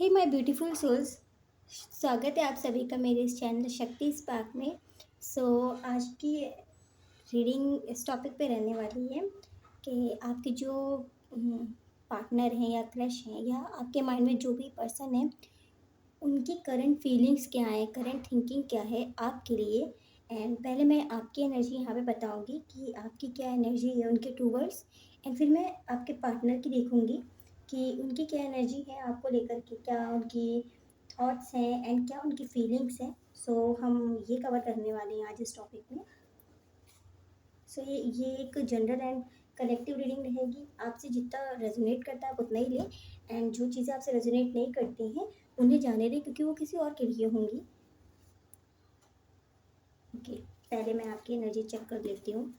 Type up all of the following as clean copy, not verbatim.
Hey my beautiful souls. स्वागत है आप सभी का मेरे इस चैनल शक्ति स्पार्क में। आज की रीडिंग इस टॉपिक पे रहने वाली है कि आपके जो पार्टनर हैं या क्रश हैं या आपके माइंड में जो भी पर्सन है, उनकी करंट फीलिंग्स क्या है, करंट थिंकिंग क्या है आपके लिए। एंड पहले मैं आपकी एनर्जी यहाँ पे बताऊँगी कि आपकी क्या एनर्जी है उनके टूवर्ड्स। एंड फिर मैं आपके पार्टनर की देखूँगी कि उनकी क्या एनर्जी है आपको लेकर के, क्या उनकी थॉट्स हैं एंड क्या उनकी फीलिंग्स हैं। हम ये कवर करने वाले हैं आज इस टॉपिक में। ये एक जनरल एंड कलेक्टिव रीडिंग रहेगी। आपसे जितना रेजोनेट करता है आप उतना ही लें, एंड जो चीज़ें आपसे रेजोनेट नहीं करती हैं उन्हें जाने दें, क्योंकि वो किसी और के लिए होंगी। ओके, पहले मैं आपकी एनर्जी चेक कर लेती हूँ।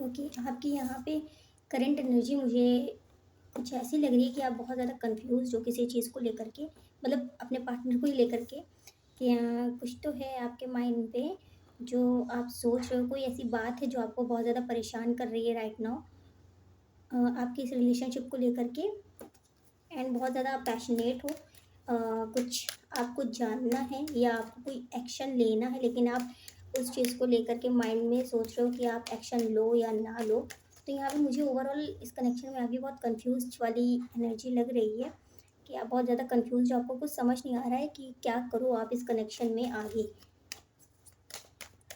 ओके, आपकी यहाँ पे करंट एनर्जी मुझे कुछ ऐसी लग रही है कि आप बहुत ज़्यादा कंफ्यूज हो किसी चीज़ को लेकर के, मतलब अपने पार्टनर को ही लेकर के, कि कुछ तो है आपके माइंड पे जो आप सोच रहे हो। कोई ऐसी बात है जो आपको बहुत ज़्यादा परेशान कर रही है राइट नाउ, आपकी इस रिलेशनशिप को लेकर के। एंड बहुत ज़्यादा पैशनेट हो, कुछ आपको जानना है या आपको कोई एक्शन लेना है, लेकिन आप उस चीज़ को लेकर के माइंड में सोच रहे हो कि आप एक्शन लो या ना लो। तो यहाँ पे मुझे ओवरऑल इस कनेक्शन में अभी बहुत कंफ्यूज वाली एनर्जी लग रही है कि आप बहुत ज़्यादा कंफ्यूज हो, आपको कुछ समझ नहीं आ रहा है कि क्या करो आप इस कनेक्शन में आगे।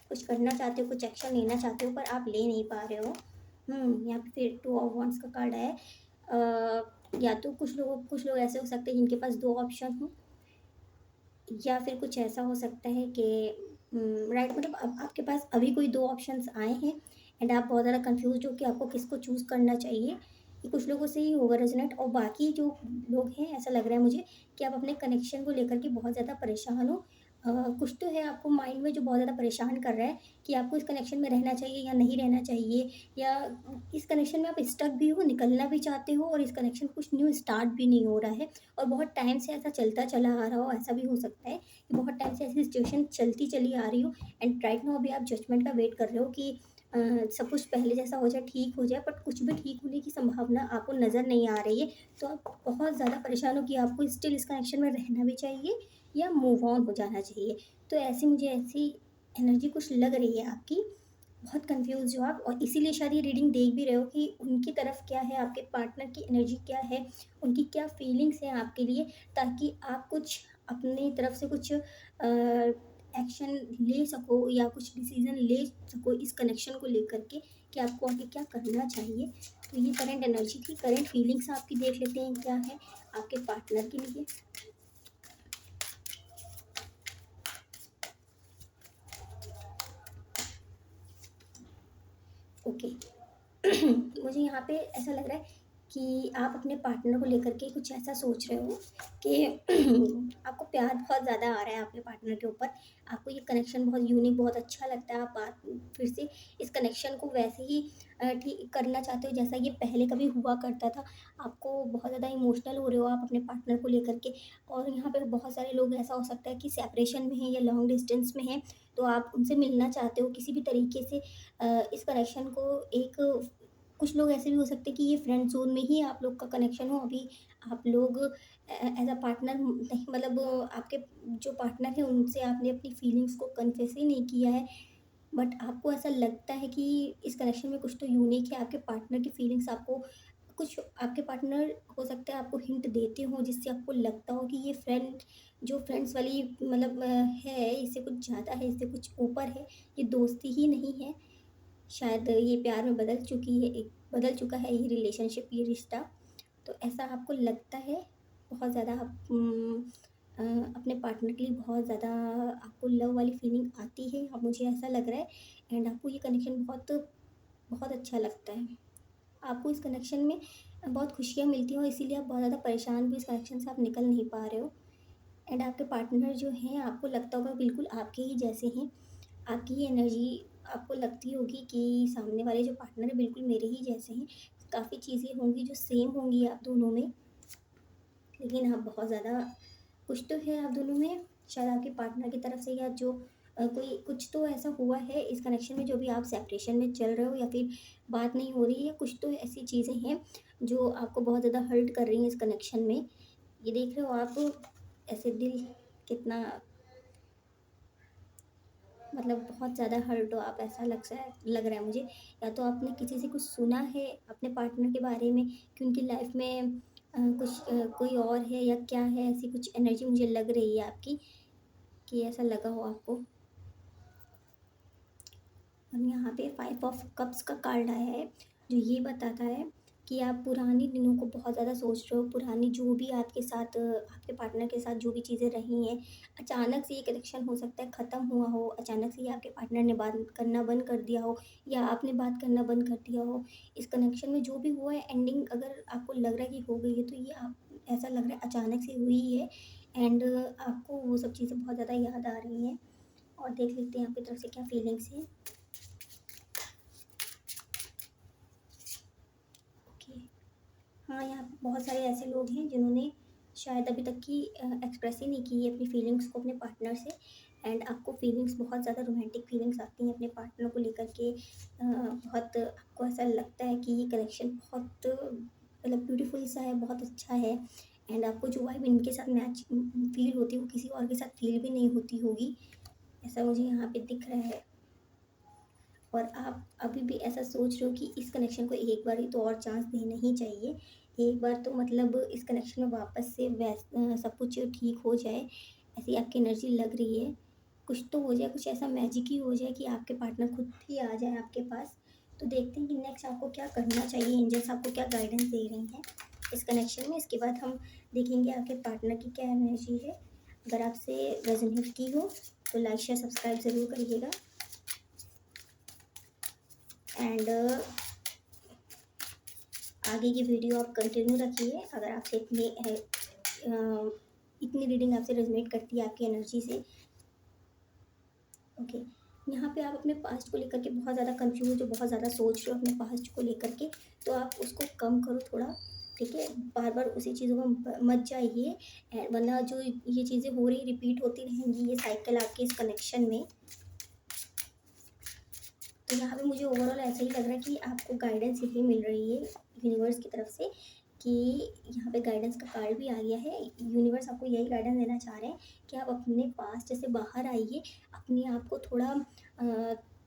कुछ करना चाहते हो, कुछ एक्शन लेना चाहते हो, पर आप ले नहीं पा रहे हो। यहाँ पे फिर 2 ऑफ वॉन्ड्स का कार्ड है। या तो कुछ लोग ऐसे हो सकते हैं जिनके पास 2 ऑप्शन हो, या फिर कुछ ऐसा हो सकता है कि राइट, मतलब अब आपके पास अभी कोई 2 ऑप्शंस आए हैं एंड आप बहुत ज़्यादा कंफ्यूज हो कि आपको किसको चूज़ करना चाहिए। ये कुछ लोगों से ही होगा रेजोनेट, और बाकी जो लोग हैं ऐसा लग रहा है मुझे कि आप अपने कनेक्शन को लेकर के बहुत ज़्यादा परेशान हो। कुछ तो है आपको माइंड में जो बहुत ज़्यादा परेशान कर रहा है कि आपको इस कनेक्शन में रहना चाहिए या नहीं रहना चाहिए, या इस कनेक्शन में आप स्टक भी हो, निकलना भी चाहते हो, और इस कनेक्शन कुछ न्यू स्टार्ट भी नहीं हो रहा है और बहुत टाइम से ऐसा चलता चला आ रहा हो। ऐसा भी हो सकता है कि बहुत टाइम से ऐसी सिचुएशन चलती चली आ रही हो एंड राइट नाउ अभी आप जजमेंट का वेट कर रहे हो कि सब कुछ पहले जैसा हो जाए, ठीक हो जाए, बट कुछ भी ठीक होने की संभावना आपको नज़र नहीं आ रही है। तो आप बहुत ज़्यादा परेशान हो कि आपको स्टिल इस कनेक्शन में रहना भी चाहिए या मूव ऑन हो जाना चाहिए। तो ऐसी एनर्जी कुछ लग रही है आपकी। बहुत कंफ्यूज हो आप, और इसीलिए शायद ये रीडिंग देख भी रहे हो कि उनकी तरफ क्या है, आपके पार्टनर की एनर्जी क्या है, उनकी क्या फीलिंग्स हैं आपके लिए, ताकि आप कुछ अपनी तरफ से कुछ एक्शन ले सको या कुछ डिसीजन ले सको इस कनेक्शन को लेकर के कि आपको आगे क्या करना चाहिए। तो ये करंट एनर्जी थी। करंट फीलिंग्स आपकी देख लेते हैं क्या है आपके पार्टनर के लिए। ओके, मुझे यहाँ पे ऐसा लग रहा है कि आप अपने पार्टनर को लेकर के कुछ ऐसा सोच रहे हो कि आपको प्यार बहुत ज़्यादा आ रहा है आपके पार्टनर के ऊपर। आपको ये कनेक्शन बहुत यूनिक, बहुत अच्छा लगता है। आप बात फिर से इस कनेक्शन को वैसे ही ठीक करना चाहते हो जैसा ये पहले कभी हुआ करता था। आपको बहुत ज़्यादा इमोशनल हो रहे हो आप अपने पार्टनर को लेकर के। और यहाँ पे बहुत सारे लोग, ऐसा हो सकता है कि सेपरेशन में हैं या लॉन्ग डिस्टेंस में हैं, तो आप उनसे मिलना चाहते हो किसी भी तरीके से। इस कनेक्शन को एक, कुछ लोग ऐसे भी हो सकते हैं कि ये फ्रेंड ज़ोन में ही आप लोग का कनेक्शन हो। अभी आप लोग एज अ पार्टनर नहीं, मतलब आपके जो पार्टनर है उनसे आपने अपनी फीलिंग्स को कन्फेस ही नहीं किया है, बट आपको ऐसा लगता है कि इस कनेक्शन में कुछ तो यूनिक है। आपके पार्टनर की फीलिंग्स आपको, कुछ आपके पार्टनर हो सकता है आपको हिंट देते हो जिससे आपको लगता हो कि ये फ्रेंड, जो फ्रेंड्स वाली मतलब है, इससे कुछ ज़्यादा है, इससे कुछ ऊपर है, ये दोस्ती ही नहीं है, शायद ये प्यार में बदल चुका है ये रिलेशनशिप, ये रिश्ता। तो ऐसा आपको लगता है। बहुत ज़्यादा आप अपने पार्टनर के लिए बहुत ज़्यादा आपको लव वाली फीलिंग आती है, अब मुझे ऐसा लग रहा है। एंड आपको ये कनेक्शन बहुत बहुत अच्छा लगता है। आपको इस कनेक्शन में बहुत खुशियाँ मिलती हैं, और इसीलिए आप बहुत ज़्यादा परेशान भी इस कनेक्शन से आप निकल नहीं पा रहे हो। एंड आपके पार्टनर जो हैं आपको लगता होगा बिल्कुल आपके ही जैसे हैं। आपकी ही एनर्जी आपको लगती होगी कि सामने वाले जो पार्टनर है बिल्कुल मेरे ही जैसे हैं, काफ़ी चीज़ें होंगी जो सेम होंगी आप दोनों में। लेकिन हाँ, बहुत ज़्यादा कुछ तो है आप दोनों में, शायद आपके पार्टनर की तरफ से, या जो कोई कुछ तो ऐसा हुआ है इस कनेक्शन में, जो भी आप सेपरेशन में चल रहे हो या फिर बात नहीं हो रही है, कुछ तो ऐसी चीज़ें हैं जो आपको बहुत ज़्यादा हर्ट कर रही हैं इस कनेक्शन में। ये देख रहे हो आप, ऐसे दिल कितना, मतलब बहुत ज़्यादा हर्ट हो आप, ऐसा लग रहा है मुझे। या तो आपने किसी से कुछ सुना है अपने पार्टनर के बारे में कि उनकी लाइफ में कुछ कोई और है या क्या है, ऐसी कुछ एनर्जी मुझे लग रही है आपकी, कि ऐसा लगा हो आपको। और यहाँ पे 5 ऑफ कप्स का कार्ड आया है, जो ये बताता है कि आप पुराने दिनों को बहुत ज़्यादा सोच रहे हो, पुरानी जो भी आपके साथ आपके पार्टनर के साथ जो भी चीज़ें रही हैं, अचानक से ये कनेक्शन हो सकता है ख़त्म हुआ हो, अचानक से ये आपके पार्टनर ने बात करना बंद कर दिया हो या आपने बात करना बंद कर दिया हो। इस कनेक्शन में जो भी हुआ है, एंडिंग अगर आपको लग रहा है कि हो गई है, तो ये आप, ऐसा लग रहा है अचानक से हुई है। एंड आपको वो सब चीज़ें बहुत ज़्यादा याद आ रही हैं। और देख लेते हैं आपकी तरफ से क्या फीलिंग्स हैं। ओके। हाँ, यहाँ पे बहुत सारे ऐसे लोग हैं जिन्होंने शायद अभी तक की एक्सप्रेस ही नहीं की है अपनी फीलिंग्स को अपने पार्टनर से। एंड आपको फीलिंग्स, बहुत ज़्यादा रोमांटिक फीलिंग्स आती हैं अपने पार्टनर को लेकर के। बहुत आपको ऐसा लगता है कि ये कनेक्शन बहुत मतलब ब्यूटीफुल सा है, बहुत अच्छा है। एंड आपको जो वाइब इनके साथ मैच फील होती है, वो किसी और के साथ फील भी नहीं होती होगी, ऐसा मुझे यहाँ पे दिख रहा है। और आप अभी भी ऐसा सोच रहे हो कि इस कनेक्शन को एक बार ही तो और चांस देना ही चाहिए। एक बार तो मतलब इस कनेक्शन में वापस से सब कुछ ठीक हो जाए, ऐसी आपकी एनर्जी लग रही है। कुछ तो हो जाए, कुछ ऐसा मैजिक ही हो जाए कि आपके पार्टनर खुद ही आ जाए आपके पास। तो देखते हैं कि नेक्स्ट आपको क्या करना चाहिए, एंजल्स आपको क्या गाइडेंस दे रही हैं इस कनेक्शन में। इसके बाद हम देखेंगे आपके पार्टनर की क्या एनर्जी है। अगर आपसे रेजोनेट की हो तो लाइक शेयर सब्सक्राइब ज़रूर करिएगा। एंड आगे की वीडियो आप कंटिन्यू रखिए, अगर आपसे इतनी रीडिंग आपसे रेजोनेट करती है आपकी एनर्जी से। ओके। यहाँ पे आप अपने पास्ट को लेकर के बहुत ज़्यादा कंफ्यूज हो, बहुत ज़्यादा सोच रहे हो अपने पास्ट को लेकर के, तो आप उसको कम करो थोड़ा, ठीक है। बार बार उसी चीज़ों में मत जाइए, वरना जो ये चीज़ें हो रही रिपीट होती रहेंगी, ये साइकिल आपके इस कनेक्शन में। तो यहाँ पे मुझे ओवरऑल ऐसा ही लग रहा है कि आपको गाइडेंस यही मिल रही है यूनिवर्स की तरफ से, कि यहाँ पे गाइडेंस का कार्ड भी आ गया है। यूनिवर्स आपको यही गाइडेंस देना चाह रहे हैं कि आप अपने पास्ट से बाहर आइए, अपने आप को थोड़ा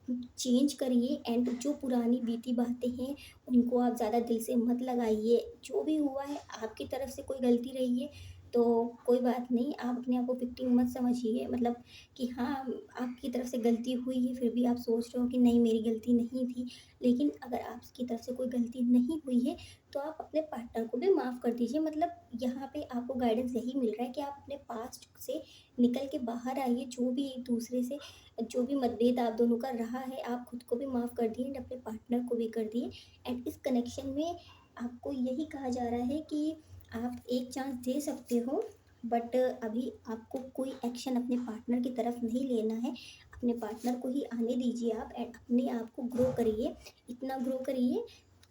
चेंज करिए। एंड जो पुरानी बीती बातें हैं उनको आप ज़्यादा दिल से मत लगाइए। जो भी हुआ है आपकी तरफ से कोई गलती रही है तो कोई बात नहीं, आप अपने आप को विक्टिम मत समझिए, मतलब कि हाँ, आपकी तरफ से गलती हुई है फिर भी आप सोच रहे हो कि नहीं मेरी गलती नहीं थी। लेकिन अगर आपकी तरफ से कोई गलती नहीं हुई है तो आप अपने पार्टनर को भी माफ़ कर दीजिए। मतलब यहाँ पे आपको गाइडेंस यही मिल रहा है कि आप अपने पास्ट से निकल के बाहर आइए। जो भी एक दूसरे से जो भी मतभेद आप दोनों का रहा है, आप खुद को भी माफ़ कर दिए एंड अपने पार्टनर को भी कर दिए। एंड इस कनेक्शन में आपको यही कहा जा रहा है कि आप एक चांस दे सकते हो, बट अभी आपको कोई एक्शन अपने पार्टनर की तरफ नहीं लेना है। अपने पार्टनर को ही आने दीजिए आप, एंड अपने आप को ग्रो करिए, इतना ग्रो करिए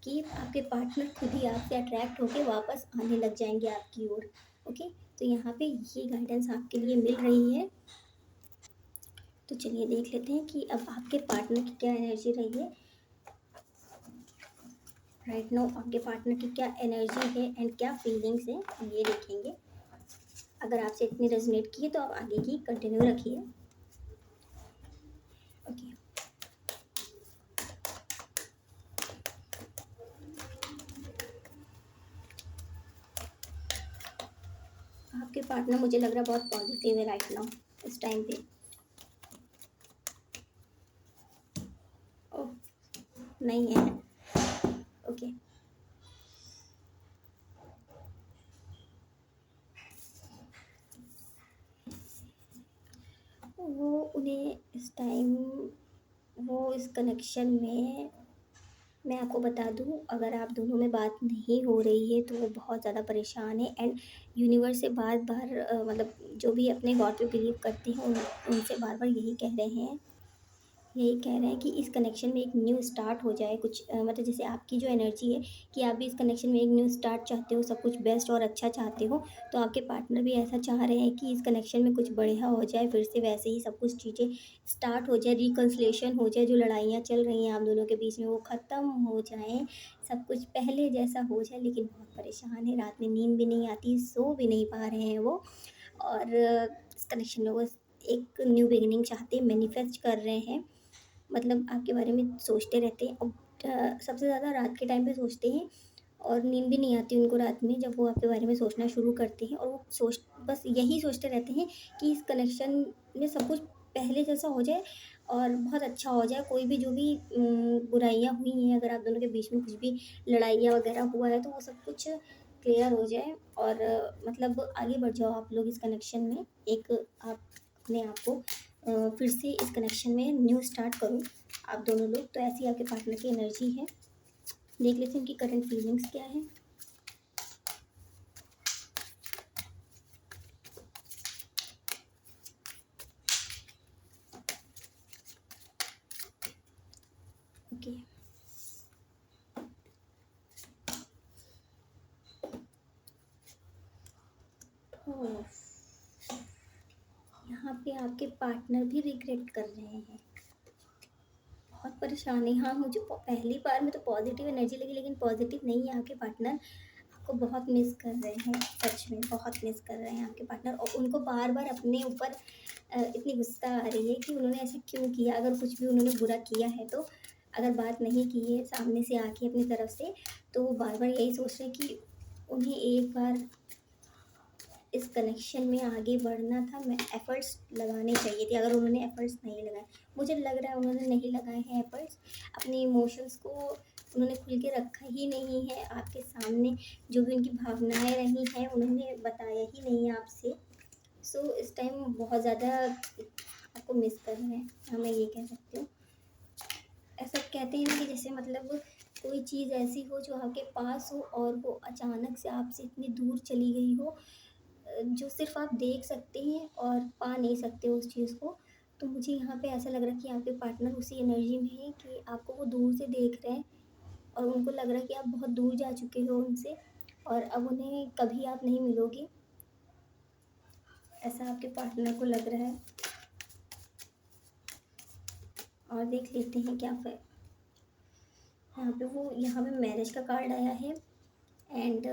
कि आपके पार्टनर खुद ही आपसे अट्रैक्ट होके वापस आने लग जाएंगे आपकी ओर। ओके। तो यहाँ पे ये गाइडेंस आपके लिए मिल रही है। तो चलिए देख लेते हैं कि अब आपके पार्टनर की क्या एनर्जी रही है राइट नाउ। आपके पार्टनर की क्या एनर्जी है एंड क्या फीलिंग्स है, ये देखेंगे। अगर आपसे इतनी रेजोनेट की है तो आप आगे की कंटिन्यू रखिए। ओके। आपके पार्टनर मुझे लग रहा है बहुत पॉजिटिव है राइट नाउ इस टाइम पे। ओह, नहीं है। ओके। वो उन्हें इस टाइम, वो इस कनेक्शन में, मैं आपको बता दूँ, अगर आप दोनों में बात नहीं हो रही है तो वो बहुत ज़्यादा परेशान है। एंड यूनिवर्स से बार बार मतलब जो भी अपने गॉड पे बिलीव करते हैं उनसे बार बार यही कह रहे हैं, यही कह रहे हैं कि इस कनेक्शन में एक न्यू स्टार्ट हो जाए कुछ, मतलब जैसे आपकी जो एनर्जी है कि आप भी इस कनेक्शन में एक न्यू स्टार्ट चाहते हो, सब कुछ बेस्ट और अच्छा चाहते हो, तो आपके पार्टनर भी ऐसा चाह रहे हैं कि इस कनेक्शन में कुछ बढ़िया हो जाए, फिर से वैसे ही सब कुछ चीज़ें स्टार्ट हो जाए, रिकन्सिलिएशन हो जाए, जो लड़ाइयाँ चल रही हैं आप दोनों के बीच में वो ख़त्म हो जाएँ, सब कुछ पहले जैसा हो जाए। लेकिन बहुत परेशान है, रात में नींद भी नहीं आती, सो भी नहीं पा रहे हैं वो, और इस कनेक्शन में वो एक न्यू बिगिनिंग चाहते हैं, मैनिफेस्ट कर रहे हैं, मतलब आपके बारे में सोचते रहते हैं। और सबसे ज़्यादा रात के टाइम पे सोचते हैं, और नींद भी नहीं आती उनको रात में जब वो आपके बारे में सोचना शुरू करते हैं, और वो सोच बस यही सोचते रहते हैं कि इस कनेक्शन में सब कुछ पहले जैसा हो जाए और बहुत अच्छा हो जाए। कोई भी जो भी बुराइयाँ हुई हैं, अगर आप दोनों के बीच में कुछ भी लड़ाइयाँ वगैरह हुआ है, तो वो सब कुछ क्लियर हो जाए, और मतलब आगे बढ़ जाओ आप लोग इस कनेक्शन में। एक आप अपने आप को फिर से इस कनेक्शन में न्यू स्टार्ट करो आप दोनों लोग। तो ऐसी आपके पार्टनर की एनर्जी है। देख लेते हैं उनकी करंट फीलिंग्स क्या है। ओके। ओह, यहाँ पे आपके पार्टनर भी रिग्रेट कर रहे हैं, बहुत परेशान है। हाँ, मुझे पहली बार में तो पॉजिटिव एनर्जी लगी, लेकिन पॉजिटिव नहीं है आपके पार्टनर। आपको बहुत मिस कर रहे हैं, सच में बहुत मिस कर रहे हैं आपके पार्टनर, और उनको बार बार अपने ऊपर इतनी गुस्सा आ रही है कि उन्होंने ऐसा क्यों किया। अगर कुछ भी उन्होंने बुरा किया है तो, अगर बात नहीं की है सामने से आके अपनी तरफ से, तो वो बार बार यही सोच रहे हैं कि उन्हें एक बार इस कनेक्शन में आगे बढ़ना था, मैं एफ़र्ट्स लगाने चाहिए थे, अगर उन्होंने एफ़र्ट्स नहीं लगाए। मुझे लग रहा है उन्होंने नहीं लगाए हैं एफ़र्ट्स, अपने इमोशंस को उन्होंने खुल के रखा ही नहीं है आपके सामने, जो भी उनकी भावनाएँ रही हैं उन्होंने बताया ही नहीं है आपसे। सो इस टाइम बहुत ज़्यादा आपको मिस कर रहे हैं, हाँ, मैं ये कह सकती हूँ। ऐसा कहते हैं ना कि जैसे मतलब कोई चीज़ ऐसी हो जो आपके पास हो और वो अचानक से आपसे इतनी दूर चली गई हो, जो सिर्फ़ आप देख सकते हैं और पा नहीं सकते उस चीज़ को। तो मुझे यहाँ पे ऐसा लग रहा है कि आपके पार्टनर उसी एनर्जी में है कि आपको वो दूर से देख रहे हैं, और उनको लग रहा है कि आप बहुत दूर जा चुके हो उनसे, और अब उन्हें कभी आप नहीं मिलोगे, ऐसा आपके पार्टनर को लग रहा है। और देख लेते हैं क्या फ़ाय यहाँ पे मैरिज का कार्ड आया है, एंड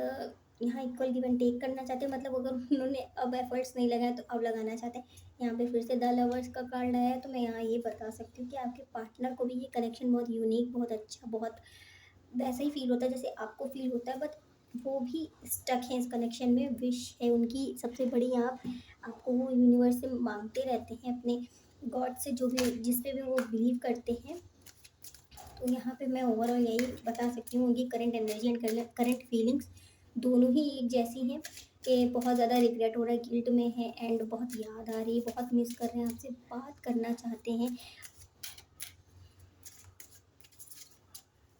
यहाँ इक्वल गिव एंड टेक करना चाहते हैं, मतलब अगर उन्होंने अब एफर्ट्स नहीं लगाए तो अब लगाना चाहते हैं। यहाँ पे फिर से द लवर्स का कार्ड आया है, तो मैं यहाँ ये बता सकती हूँ कि आपके पार्टनर को भी ये कनेक्शन बहुत यूनिक, बहुत अच्छा, बहुत वैसा ही फील होता है जैसे आपको फील होता है, बट वो भी स्टक हैं इस कनेक्शन में। विश है उनकी सबसे बड़ी, आपको वो यूनिवर्स से मांगते रहते हैं, अपने गॉड से, जो भी जिस पे भी वो बिलीव करते हैं। तो यहाँ पे मैं ओवरऑल यही बता सकती हूँ, उनकी current energy and current feelings दोनों ही एक जैसी हैं, कि बहुत ज़्यादा रिग्रेट हो रहा है, गिल्ट में है, एंड बहुत याद आ रही है, बहुत मिस कर रहे हैं, आपसे बात करना चाहते हैं,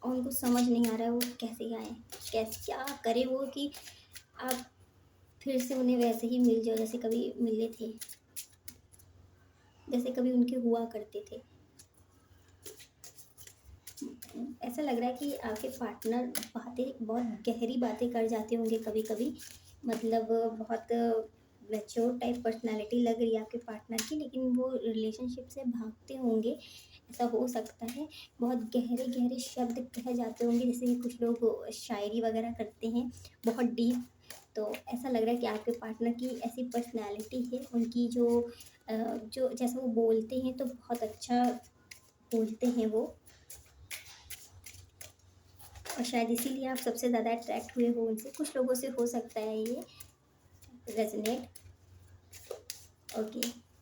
और उनको समझ नहीं आ रहा है वो कैसे आए, कैसे क्या करे वो कि आप फिर से उन्हें वैसे ही मिल जाओ जैसे कभी मिले थे, जैसे कभी उनके हुआ करते थे। ऐसा लग रहा है कि आपके पार्टनर बातें, बहुत गहरी बातें कर जाते होंगे कभी कभी, मतलब बहुत मैच्योर टाइप पर्सनालिटी लग रही है आपके पार्टनर की, लेकिन वो रिलेशनशिप से भागते होंगे, ऐसा हो सकता है। बहुत गहरे गहरे शब्द कह जाते होंगे, जैसे कि कुछ लोग शायरी वगैरह करते हैं, बहुत डीप। तो ऐसा लग रहा है कि आपके पार्टनर की ऐसी पर्सनालिटी है, उनकी जो जैसा वो बोलते हैं तो बहुत अच्छा बोलते हैं वो, और शायद इसीलिए आप सबसे ज़्यादा अट्रैक्ट हुए हो उनसे। कुछ लोगों से हो सकता है ये रेजोनेट। ओके,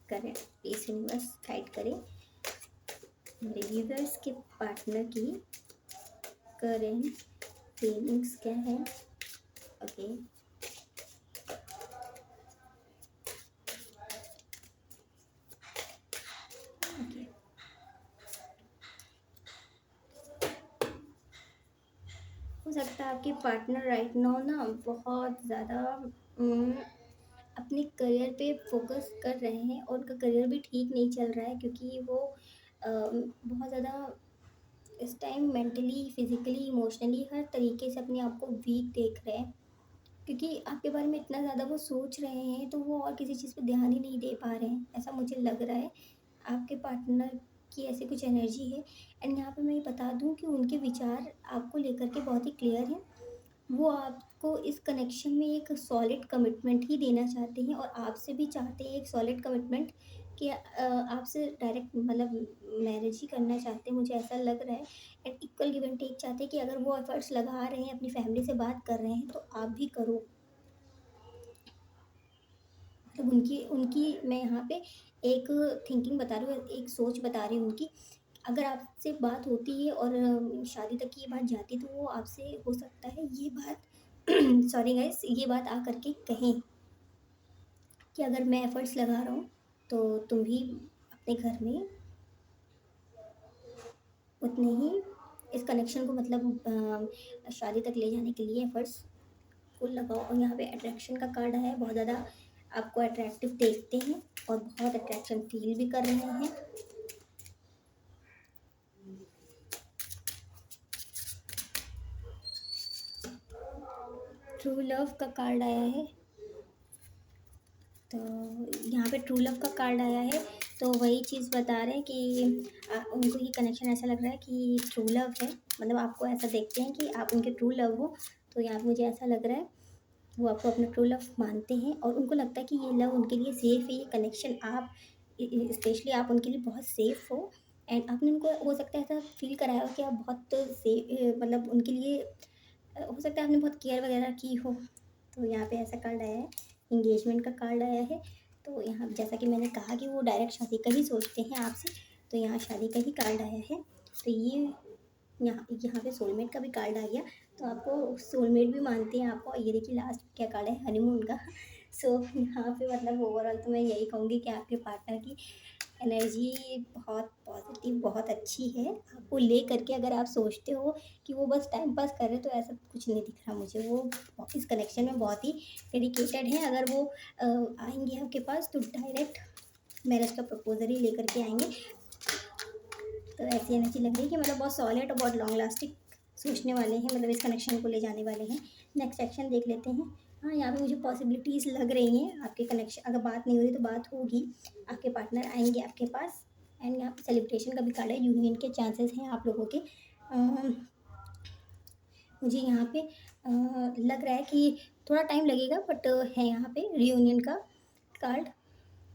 करें प्लीज यूनिवर्स गाइड करें मेरे व्यूवर्स के पार्टनर की करेंट फीलिंग्स क्या है। ओके, ओके, हो सकता है आपके पार्टनर राइट नाउ ना बहुत ज़्यादा अपने करियर पे फोकस कर रहे हैं, और उनका करियर भी ठीक नहीं चल रहा है, क्योंकि वो बहुत ज़्यादा इस टाइम मेंटली, फिज़िकली, इमोशनली हर तरीके से अपने आप को वीक देख रहे हैं, क्योंकि आपके बारे में इतना ज़्यादा वो सोच रहे हैं, तो वो और किसी चीज़ पे ध्यान ही नहीं दे पा रहे हैं, ऐसा मुझे लग रहा है। आपके पार्टनर की ऐसी कुछ एनर्जी है। एंड यहाँ पे मैं ये बता दूँ कि उनके विचार आपको लेकर के बहुत ही क्लियर हैं। वो आपको इस कनेक्शन में एक सॉलिड कमिटमेंट ही देना चाहते हैं, और आपसे भी चाहते हैं एक सॉलिड कमिटमेंट, कि आपसे डायरेक्ट मतलब मैरिज ही करना चाहते हैं, मुझे ऐसा लग रहा है। And equal give and take चाहते हैं, कि अगर वो एफर्ट्स लगा रहे हैं, अपनी फैमिली से बात कर रहे हैं, तो आप भी करो। मतलब उनकी उनकी मैं यहाँ पे एक थिंकिंग बता रही हूँ, एक सोच बता रही हूँ उनकी। अगर आपसे बात होती है और शादी तक की ये बात जाती है, तो वो आपसे हो सकता है ये बात सॉरी गाइस, ये बात आ करके कहें कि अगर मैं एफर्ट्स लगा रहा हूँ, तो तुम भी अपने घर में उतने ही इस कनेक्शन को मतलब शादी तक ले जाने के लिए एफर्ट्स को लगाओ। और यहाँ पे अट्रैक्शन का कार्ड है, बहुत ज़्यादा आपको अट्रैक्टिव देखते हैं और बहुत अट्रैक्शन फील भी कर रहे हैं। ट्रू लव का कार्ड आया है, तो यहाँ पे ट्रू लव का कार्ड आया है, तो वही चीज़ बता रहे हैं कि उनको ये कनेक्शन ऐसा लग रहा है कि ट्रू लव है, मतलब आपको ऐसा देखते हैं कि आप उनके ट्रू लव हो। तो यहाँ पे मुझे ऐसा लग रहा है वो आपको अपना ट्रू लव मानते हैं, और उनको लगता है कि ये लव उनके लिए सेफ़ है, ये कनेक्शन आप स्पेशली आप उनके लिए बहुत सेफ़ हो। एंड आपने उनको हो सकता है ऐसा फ़ील कराया हो कि आप बहुत मतलब उनके लिए हो सकता है आपने बहुत केयर वगैरह की हो। तो यहाँ पे ऐसा कार्ड आया है, एंगेजमेंट का कार्ड आया है। तो यहाँ जैसा कि मैंने कहा कि वो डायरेक्ट शादी का ही सोचते हैं आपसे, तो यहाँ शादी का ही कार्ड आया है। तो ये यहाँ यहाँ पे सोलमेट का भी कार्ड आ गया, तो आपको सोलमेट भी मानते हैं आपको। और ये देखिए लास्ट क्या कार्ड है, हनीमून का। सो यहाँ पे मतलब ओवरऑल तो मैं यही कहूँगी कि आपके पार्टनर की एनर्जी बहुत पॉजिटिव, बहुत अच्छी है। आपको ले करके अगर आप सोचते हो कि वो बस टाइम पास कर रहे, तो ऐसा कुछ नहीं दिख रहा मुझे। वो इस कनेक्शन में बहुत ही डेडिकेटेड हैं। अगर वो आएँगे आपके पास, तो डायरेक्ट मैरिज का प्रपोज़ल ही लेकर के आएँगे। तो ऐसी एनर्जी लग रही है कि मतलब बहुत सॉलिड और बहुत लॉन्ग लास्टिंग सोचने वाले हैं, मतलब इस कनेक्शन को ले जाने वाले हैं। नेक्स्ट एक्शन देख लेते हैं। हाँ, यहाँ पे मुझे पॉसिबिलिटीज़ लग रही हैं आपके कनेक्शन, अगर बात नहीं हो रही तो बात होगी। आपके पार्टनर आएंगे आपके पास। एंड यहाँ पे सेलिब्रेशन का भी कार्ड है, यूनियन के चांसेस हैं आप लोगों के। मुझे यहाँ पे लग रहा है कि थोड़ा टाइम लगेगा, बट है यहाँ पे रियूनियन का कार्ड।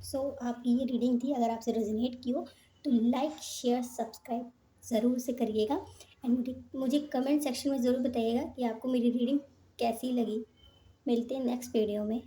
सो आपकी ये रीडिंग थी। अगर आपसे रेजोनेट की हो, तो लाइक शेयर सब्सक्राइब ज़रूर से करिएगा। एंड मुझे कमेंट सेक्शन में ज़रूर बताइएगा कि आपको मेरी रीडिंग कैसी लगी। मिलते हैं नेक्स्ट वीडियो में।